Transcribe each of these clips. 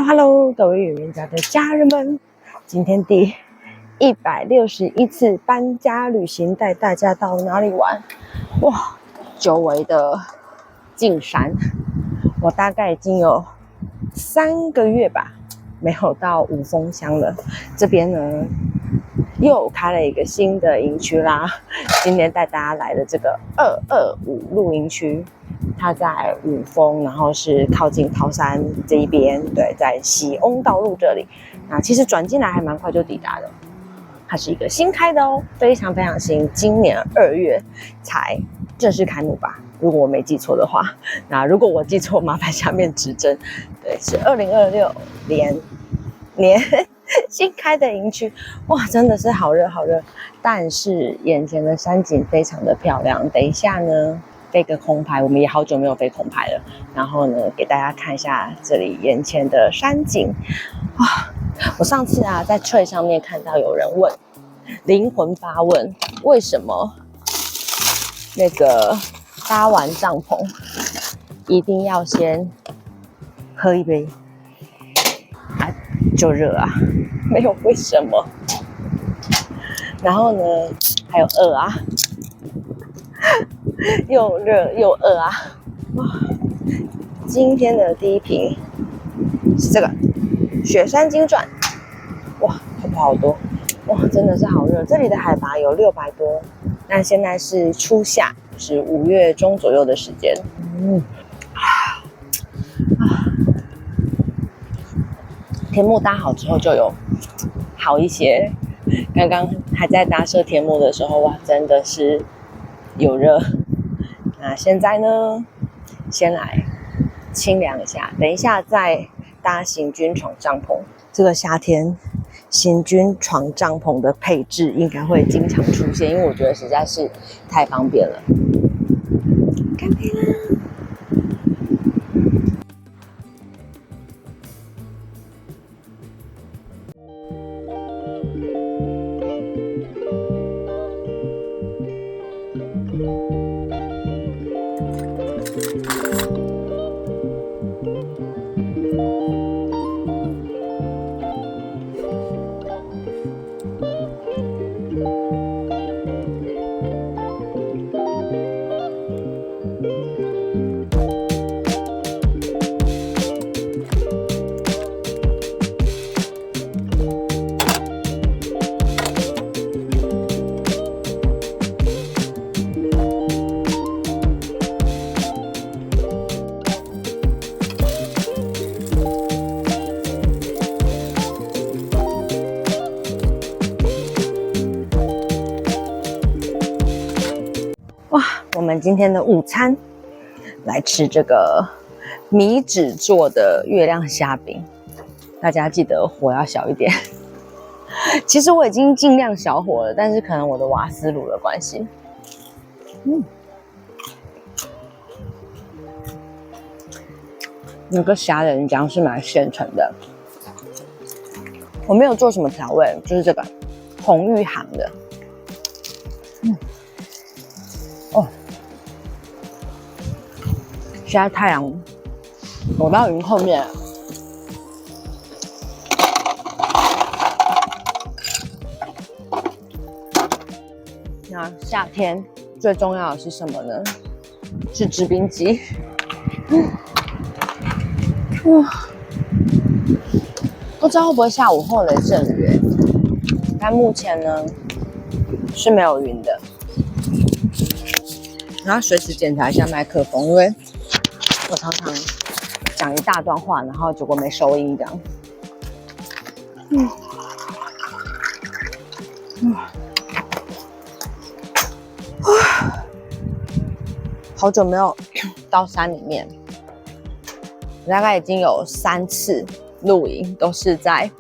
Hello， 各位語言家的家人們，今天第161次搬家旅行，帶大家到哪裡玩？哇，久違的進山，我大概已經有3個月吧，沒有到五峰鄉了。這邊呢，又開了一個新的營區啦。今天帶大家來的這個225露營區。它在五峰，然後是靠近桃山這一邊，對，在喜翁道路這裡。那其實轉進來還蠻快就抵達的。它是一個新開的哦，非常非常新，今年2月才正式開幕吧，如果我沒記錯的話。那如果我記錯，麻煩下面指正。對，是2026年新開的營區，哇，真的是好熱好熱。但是眼前的山景非常的漂亮。等一下呢，飛個空拍，我們也好久沒有飛空拍了。然後呢，給大家看一下這裡眼前的山景。哇，我上次啊在 Trade 上面看到有人問，靈魂發問，為什麼那個搭完帳篷一定要先喝一杯啊？就熱啊，沒有為什麼。然後呢，還有餓啊。又熱又餓啊！哇，今天的第一瓶是這個雪山金鑽，哇，泡泡好多，哇，真的是好熱。這裡的海拔有600多，那現在是初夏，是5月中左右的時間。天幕搭好之後就有好一些。剛剛還在搭設天幕的時候，哇，真的是有熱。那現在呢，先來清涼一下，等一下再搭行軍床帳篷。這個夏天行軍床帳篷的配置應該會經常出現，因為我覺得實在是太方便了。乾杯啦！我們今天的午餐來吃這個米紙做的月亮蝦餅，大家記得火要小一點。其實我已經盡量小火了，但是可能我的瓦斯爐的關係。那個蝦仁漿是買現成的，我沒有做什麼調味，就是這個紅玉行的。現在太陽躲到雲後面了。那夏天最重要的是什麼呢？是制冰機。不知道會不會下午後雷陣雨，但目前呢是沒有雲的。然後隨時檢查一下麥克風，因為我常常講一大段話，然後結果沒收音這樣。好久沒有到山裡面，我大概已經有3次露營，都是在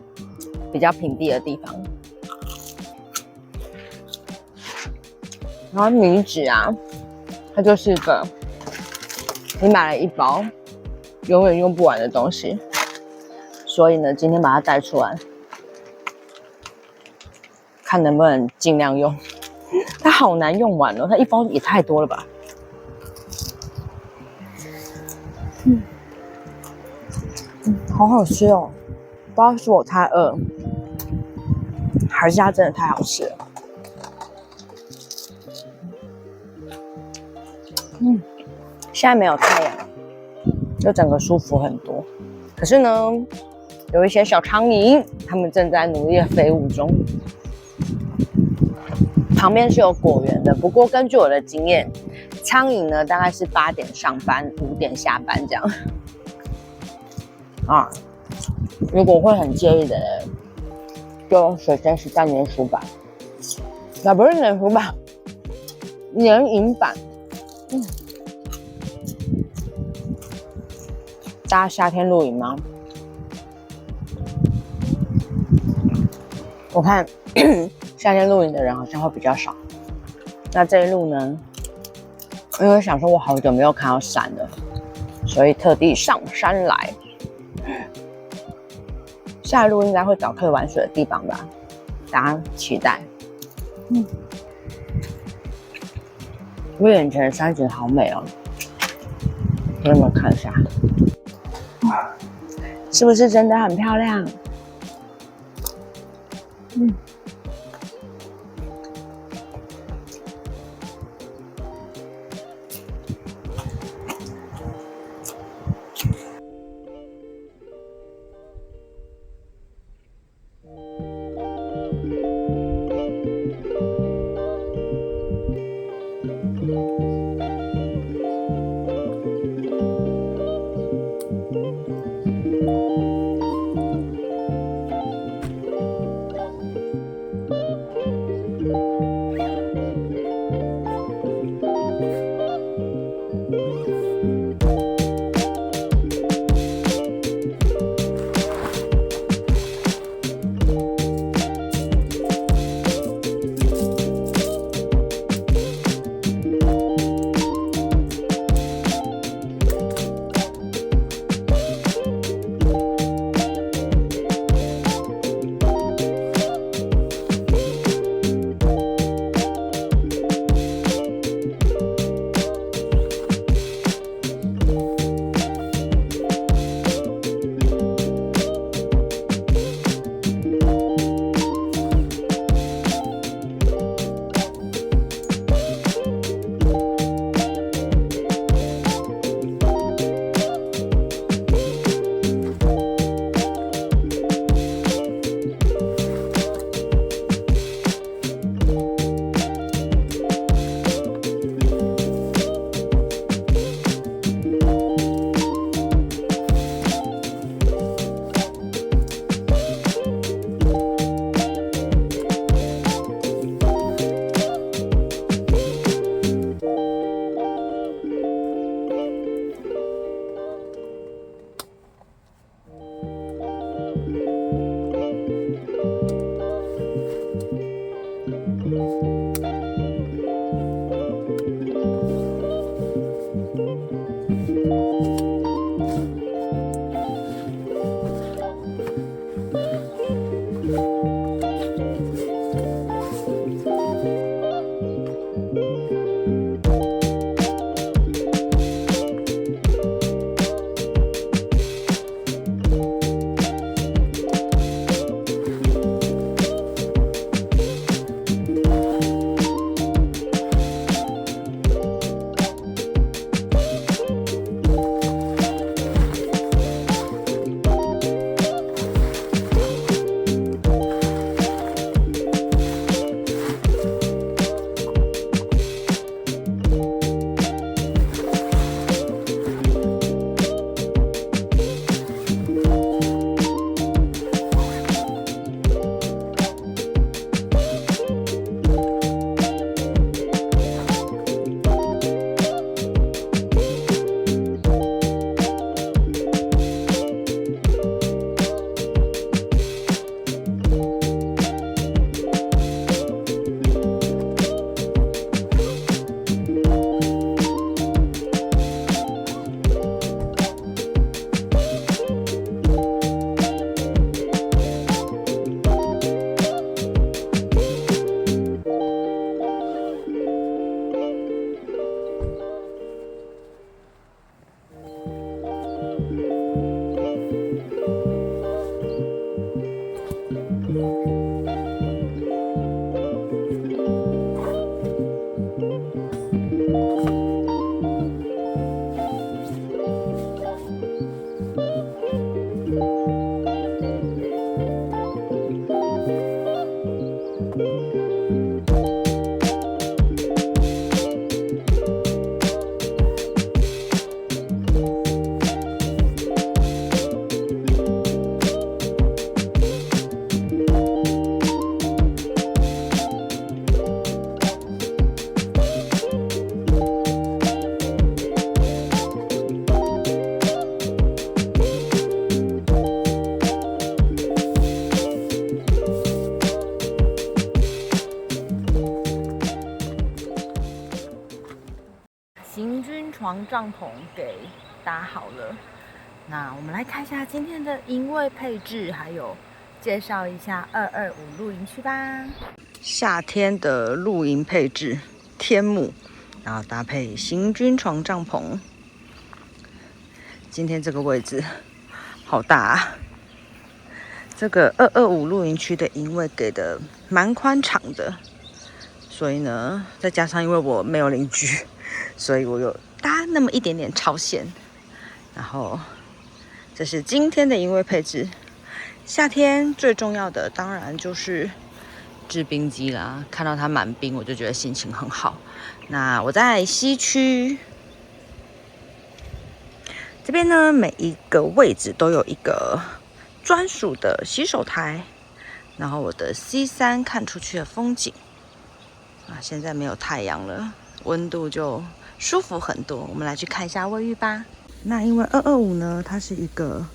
比較平地的地方。然後米紙啊，它就是一個你買了一包永遠用不完的東西，所以呢，今天把它帶出来，看能不能盡量用。它好難用完哦，它一包也太多了吧。好好吃哦！不知道是我太餓，還是它真的太好吃了。現在沒有太陽，就整個舒服很多。可是呢，有一些小蒼蠅，它們正在努力的飛舞中。旁邊是有果園的，不過根據我的經驗，蒼蠅呢大概是8點上班，5點下班這樣。啊，如果會很介意的人，就用水蒸氣再粘鼠板，那不是粘鼠板，粘蠅板。大家夏天露營嗎？我看夏天露營的人好像會比較少。那這一路呢，因為想說我好久沒有看到山了，所以特地上山來。下一路應該會找可以玩水的地方吧，大家期待。我眼前的山景好美哦，给你們看一下，是不是真的很漂亮？床帳篷給搭好了。那我們來看一下今天的營位配置，還有介紹一下225露營區吧。夏天的露營配置，天幕，然後搭配行軍床帳篷。今天這個位置好大啊！這個225露營區的營位給的蠻寬敞的，所以呢，再加上因為我沒有鄰居，所以我有搭那麼一點點超線。然後，這是今天的營位配置。夏天最重要的當然就是制冰機啦，看到它滿冰，我就覺得心情很好。那我在西區。這邊呢，每一個位置都有一個專屬的洗手台，然後我的 C3 看出去的風景啊，現在沒有太陽了，溫度就舒服很多。我們來去看一下衛浴吧。那因為225呢，它是一個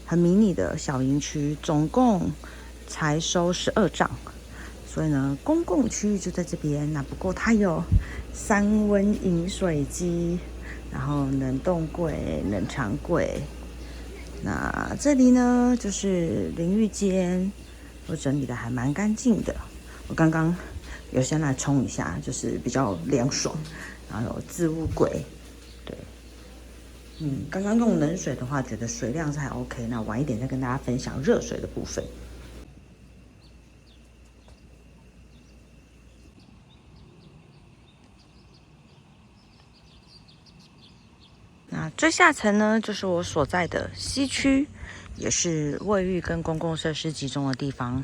很迷你的小營區，總共才收12帳，所以呢，公共區域就在這邊。那不過它有3溫飲水機。然後冷凍櫃、冷藏櫃，那這裡呢就是淋浴間，我整理的還蠻乾淨的。我剛剛有先來沖一下，就是比較涼爽。然後有置物櫃，對，剛剛用冷水的話，覺得水量是還 OK。那晚一點再跟大家分享熱水的部分。那最下層呢，就是我所在的西區，也是衛浴跟公共設施集中的地方。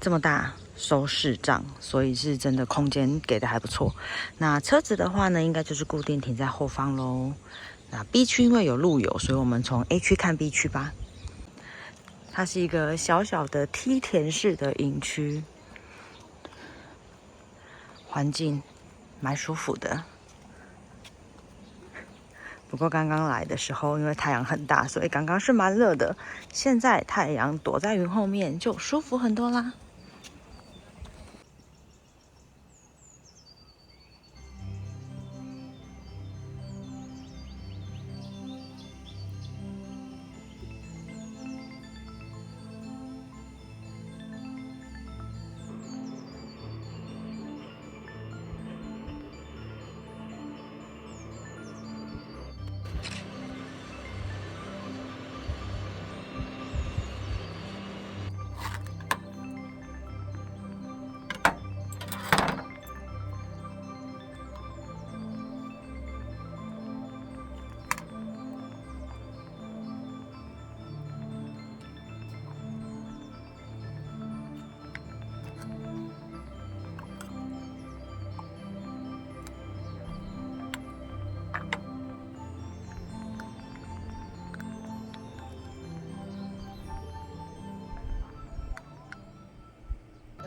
這麼大，收4帳，所以是真的空間給的還不錯。那車子的話呢，應該就是固定停在後方嘍。那 B 區因為有路友，所以我們從 A 區看 B 區吧。它是一個小小的梯田式的營區，環境蠻舒服的。不過剛剛來的時候，因為太陽很大，所以剛剛是蠻熱的。現在太陽躲在雲後面，就舒服很多啦。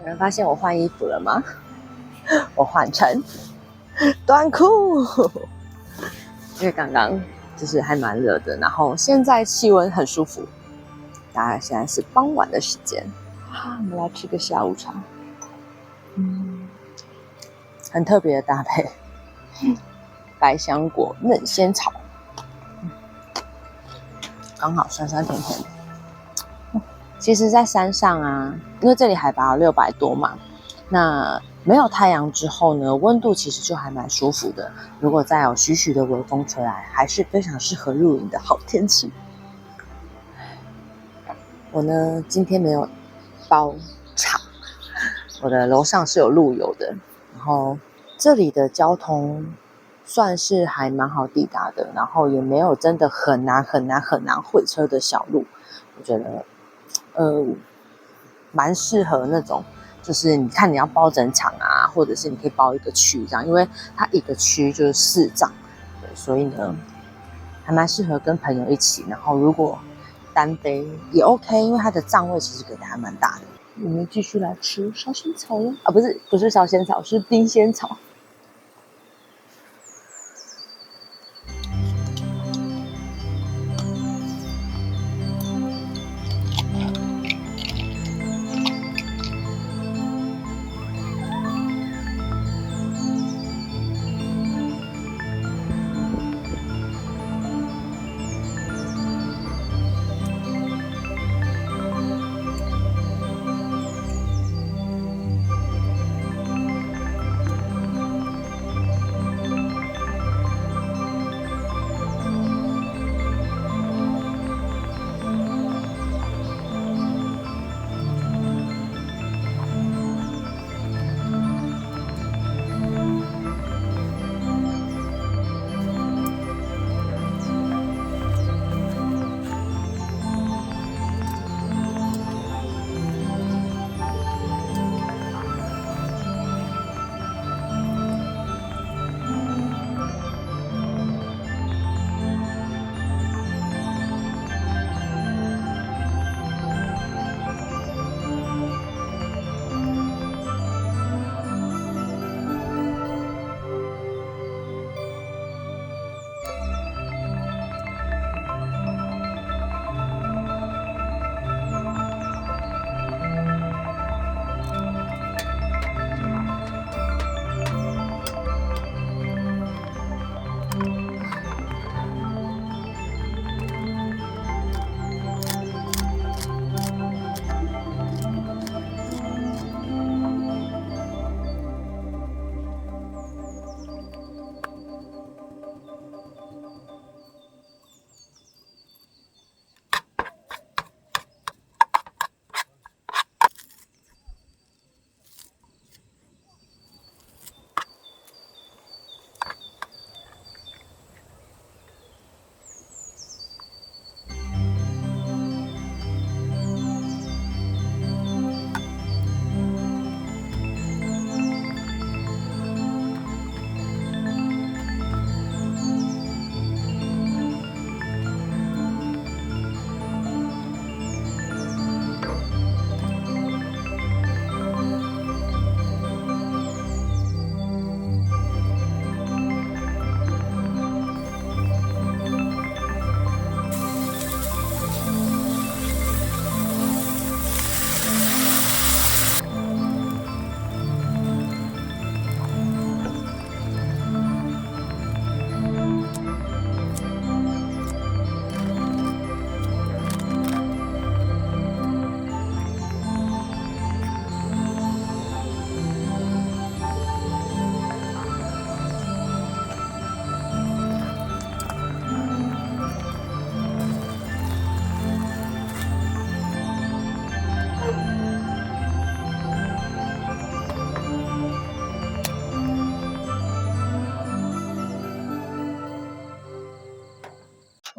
有人發現我換衣服了嗎？我換成短褲，因為剛剛就是還蠻熱的，然後現在氣溫很舒服，大概現在是傍晚的時間。我們來吃個下午茶，很特別的搭配，百香果嫩仙草，剛好酸酸甜甜的。其實，在山上啊，因為這裡海拔有600多嘛，那沒有太陽之後呢，溫度其實就還蠻舒服的。如果再有徐徐的微風吹來，還是非常適合露營的好天氣。我呢，今天沒有包場，我的樓上是有路友的，然後這裡的交通算是還蠻好抵達的，然後也沒有真的很難會車的小路，我覺得。蠻適合那種，就是你看你要包整場啊，或者是你可以包一個區這樣，因為它一個區就是4帳，對，所以呢，還蠻適合跟朋友一起。然後如果單飛也 OK， 因為它的帳位其實給的還蠻大的。我們繼續來吃燒仙草了啊，不是燒仙草，是冰仙草。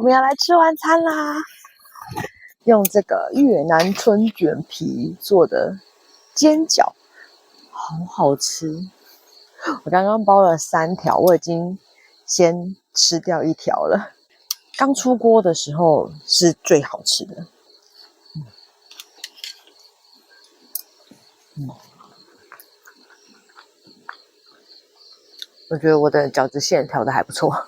我們要來吃晚餐啦！用這個越南春卷皮做的煎餃，好好吃。我剛剛包了3條，我已經先吃掉1條了。剛出鍋的時候是最好吃的。我覺得我的餃子餡調的還不錯。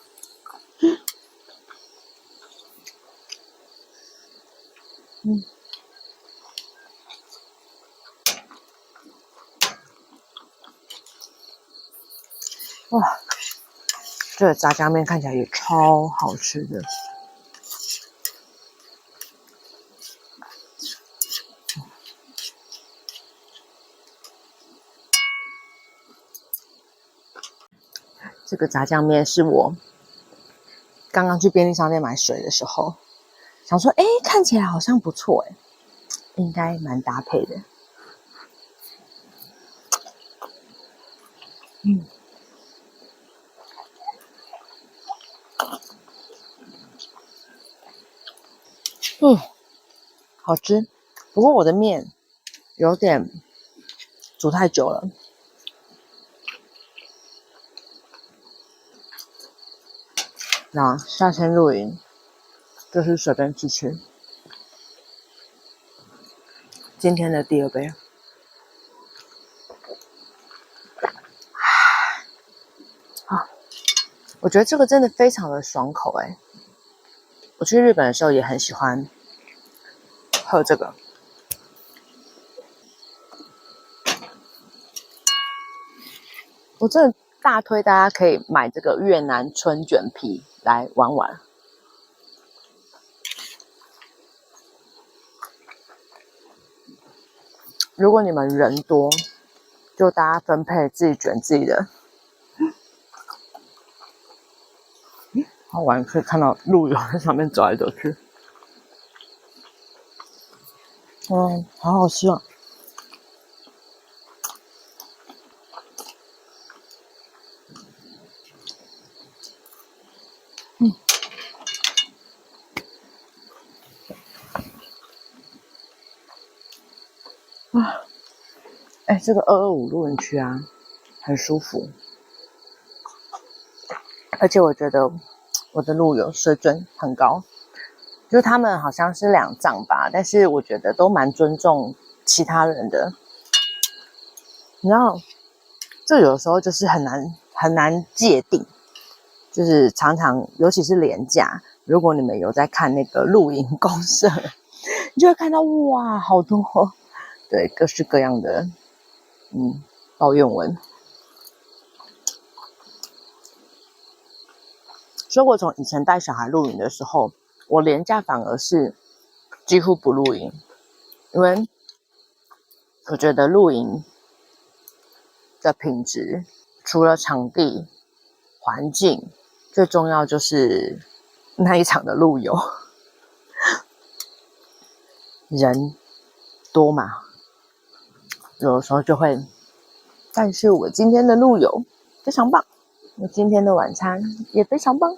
哇，这个炸醬麵看起來也超好吃的。這個炸醬麵是我剛剛去便利商店買水的時候，想說，看起來好像不錯，應該蠻搭配的。好吃。不過我的麵有點煮太久了。那夏天露營就是隨便吃吃。今天的第2杯。我覺得這個真的非常的爽口我去日本的時候也很喜歡喝這個。我真的大推大家可以買這個越南春卷皮來玩玩。如果你們人多，就大家分配自己卷自己的。好玩，可以看到鹿友在上面走來走去。好好吃啊！这個225露營區啊，很舒服，而且我覺得我的鹿友水準很高，就他們好像是2帳吧，但是我覺得都蠻尊重其他人的。你知道，這有時候就是很難界定，就是常常尤其是連假，如果你們有在看那個露營公社，你就會看到哇，好多對各式各樣的抱怨文。所以我從以前帶小孩露營的時候，我連假反而是幾乎不露營，因為我覺得露營的品質除了場地、環境，最重要就是那一場的露友人多嘛，有的時候就會。但是我今天的露友非常棒，我今天的晚餐也非常棒。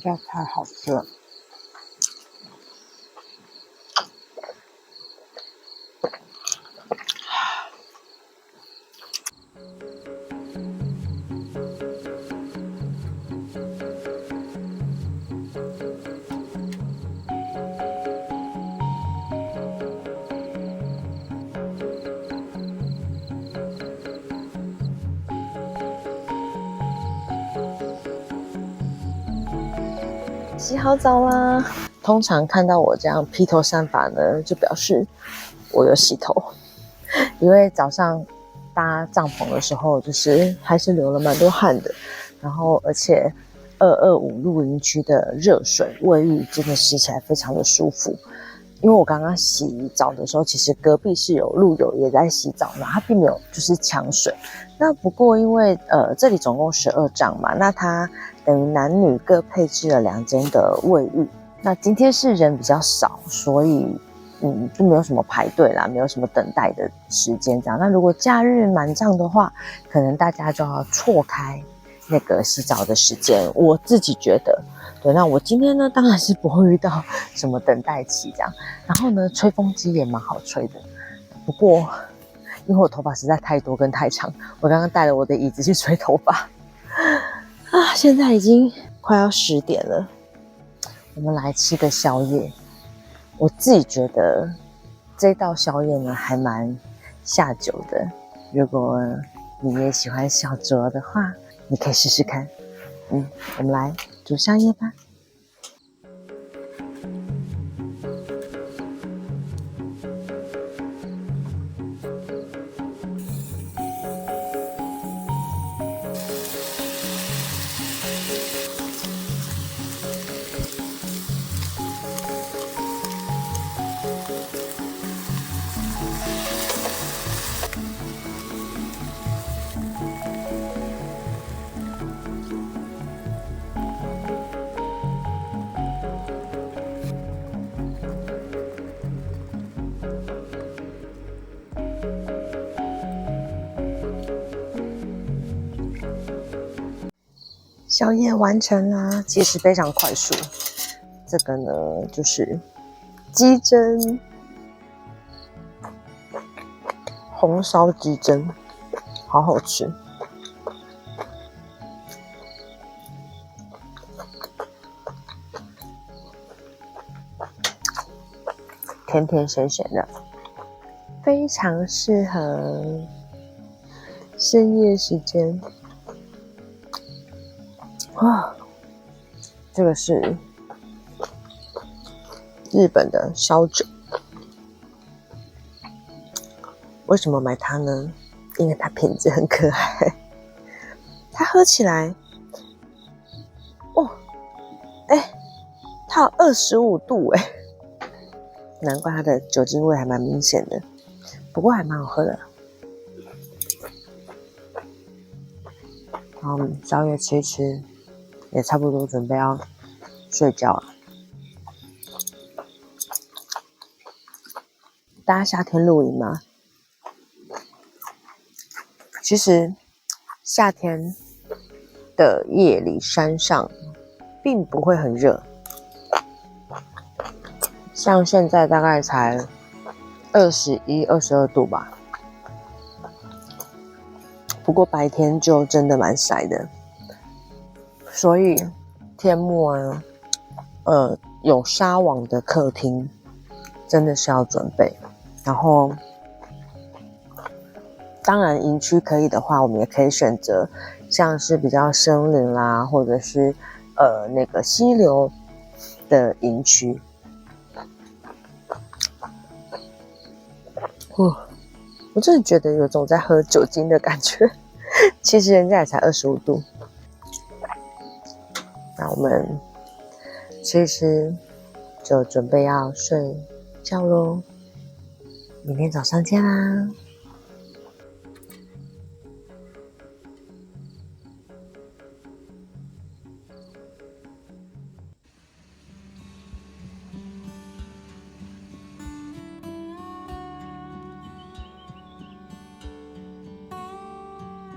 这太好吃了。洗好澡啦！通常看到我這樣披頭散髮呢，就表示我有洗頭，因為早上搭帳篷的時候，就是還是流了蠻多汗的。然後，而且225露營區的熱水衛浴真的洗起來非常的舒服。因為我剛剛洗澡的時候，其實隔壁是有露友也在洗澡嘛，他並沒有就是搶水。那不過因為這裡總共12帳嘛，那它等於男女各配置了2間的衛浴。那今天是人比較少，所以就沒有什麼排隊啦，沒有什麼等待的時間這樣。那如果假日滿帳的話，可能大家就要錯開那個洗澡的時間。我自己覺得，對，那我今天呢，當然是不會遇到什麼等待期這樣。然後呢，吹風機也蠻好吹的，不過因為我頭髮實在太多跟太長，我剛剛帶了我的椅子去吹頭髮啊，現在已經快要10點了，我們來吃個宵夜。我自己覺得這道宵夜呢還蠻下酒的，如果你也喜歡小酌的話，你可以試試看。我們來煮宵夜吧。宵夜完成啦，其實非常快速。這個呢就是雞胗，紅燒雞胗，好好吃。甜甜鹹鹹的，非常適合深夜時間。這個是日本的燒酒，為什麼買它呢？因為它品質很可愛，它喝起來，它有25度哎，難怪它的酒精味還蠻明顯的，不過還蠻好喝的。然後宵夜吃一吃，也差不多準備要睡覺了。大家夏天露營嗎？其實夏天的夜裡山上並不會很熱，像現在大概才21、22度吧。不過白天就真的蠻曬的，所以天幕啊，有紗網的客廳真的是要準備。然後，當然營區可以的話，我們也可以選擇像是比較森林啦，或者是那個溪流的營區。我真的覺得有種在喝酒精的感覺，其實人家也才25度。那我們吃一吃，就準備要睡覺咯。明天早上見啦！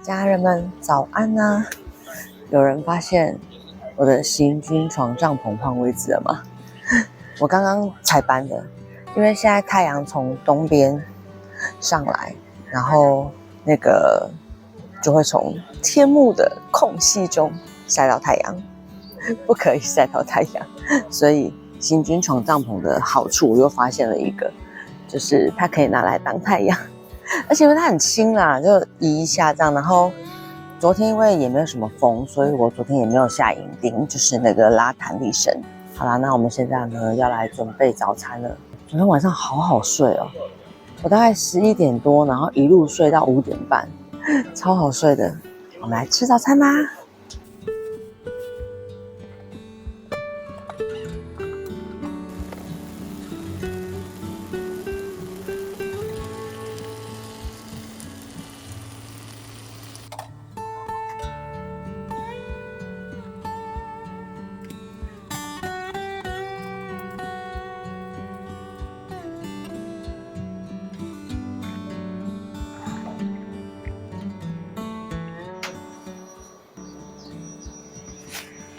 家人們早安啊！有人發現我的行軍床帳篷換位置了嗎？我剛剛才搬的，因為現在太陽從東邊上來，然後那個就會從天幕的空隙中曬到太陽，不可以曬到太陽，所以行軍床帳篷的好處我又發現了一個，就是它可以拿來當太陽。而且因為它很輕啦，就移一下這樣。然後昨天因為也沒有什麼風，所以我昨天也沒有下營釘，就是那個拉彈力繩。好啦，那我們現在呢要來準備早餐了。昨天晚上好好睡哦，我大概11點多，然後一路睡到5點半，超好睡的。我們來吃早餐吧。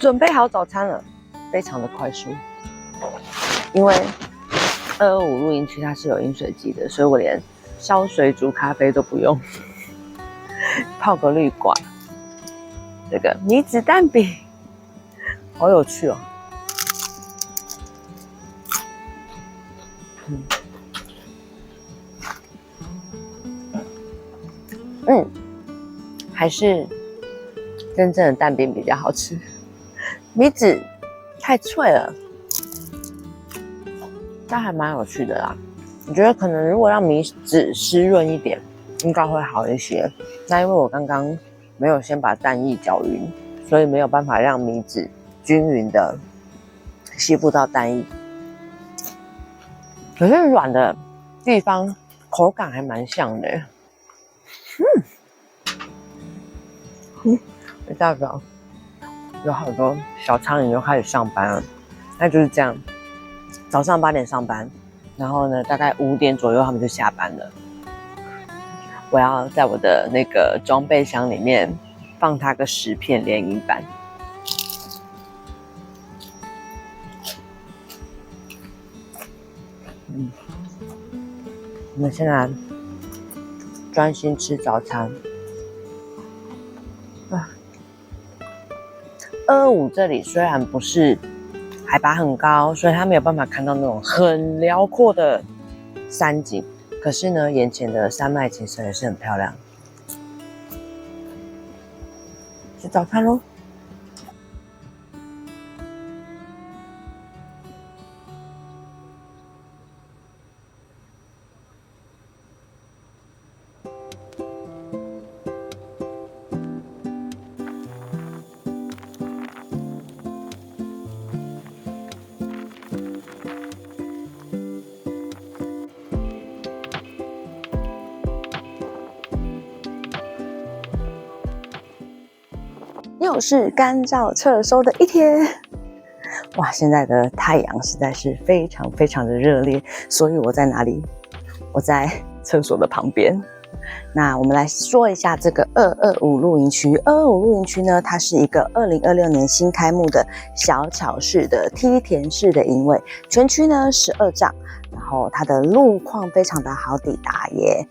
準備好早餐了，非常的快速。因為225露營區它是有飲水機的，所以我連燒水煮咖啡都不用，泡個濾掛。這個米子蛋餅，好有趣哦。還是真正的蛋餅比較好吃，米子太脆了，但還蠻有趣的啦。我覺得可能如果讓米子濕潤一點，應該會好一些。那因為我剛剛沒有先把蛋液攪勻，所以沒有辦法讓米子均勻的吸附到蛋液。可是軟的地方口感還蠻像的。一大早有好多小蒼蠅又開始上班了，那就是這樣。早上8點上班，然後呢，大概5點左右他們就下班了。我要在我的那個裝備箱裡面放它個10片聯誼板。我们现在專心吃早餐。225這裡雖然不是海拔很高，所以它沒有辦法看到那種很遼闊的山景，可是呢，眼前的山脈景色也是很漂亮。吃早餐咯。又是乾燥撤收的一天，哇！現在的太陽實在是非常非常的熱烈，所以我在哪裡？我在廁所的旁邊。那我們來說一下這個225露營區。225露營區呢，它是一個2026年新開幕的小巧式的梯田式的營位，全區呢12帳。然後它的路況非常的好抵達耶，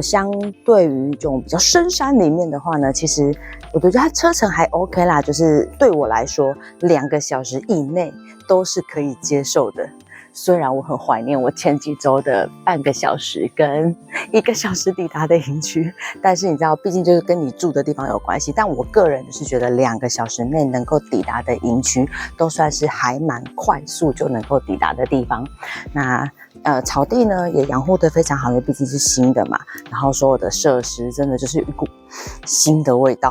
相對於這種比較深山裡面的話呢，其實我覺得它車程還 OK 啦，就是對我來說2個小時以內都是可以接受的。雖然我很懷念我前幾周的半個小時跟1個小時抵達的營區，但是你知道，畢竟就是跟你住的地方有關係。但我個人就是覺得2個小時內能夠抵達的營區，都算是還蠻快速就能夠抵達的地方。那草地呢也養護得非常好，因為畢竟是新的嘛。然後所有的設施真的就是一股新的味道。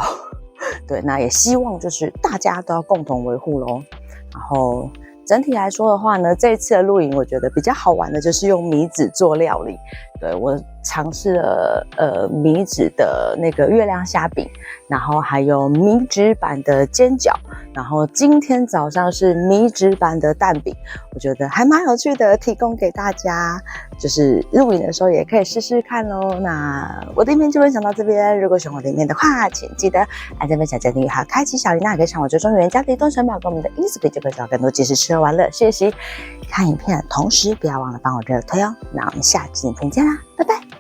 對，那也希望就是大家都要共同維護咯。然後整體來說的話呢，這一次的露營我覺得比較好玩的就是用米紙做料理。對，我嘗試了米紙的那個月亮蝦餅，然後還有米紙版的煎餃，然後今天早上是米紙版的蛋餅，我覺得還蠻有趣的，提供給大家，就是露營的時候也可以試試看咯。那我的影片就分享到這邊，如果喜歡我的影片的話，請記得按讚、分享、加訂閱，還有開啟小鈴鐺，也可以上我追蹤員加的動神寶跟我們的 Instagram 就可以找到更多即時吃喝玩樂訊息。看影片的同時，不要忘了幫我熱推哦。那我們下期影片見啦，拜拜。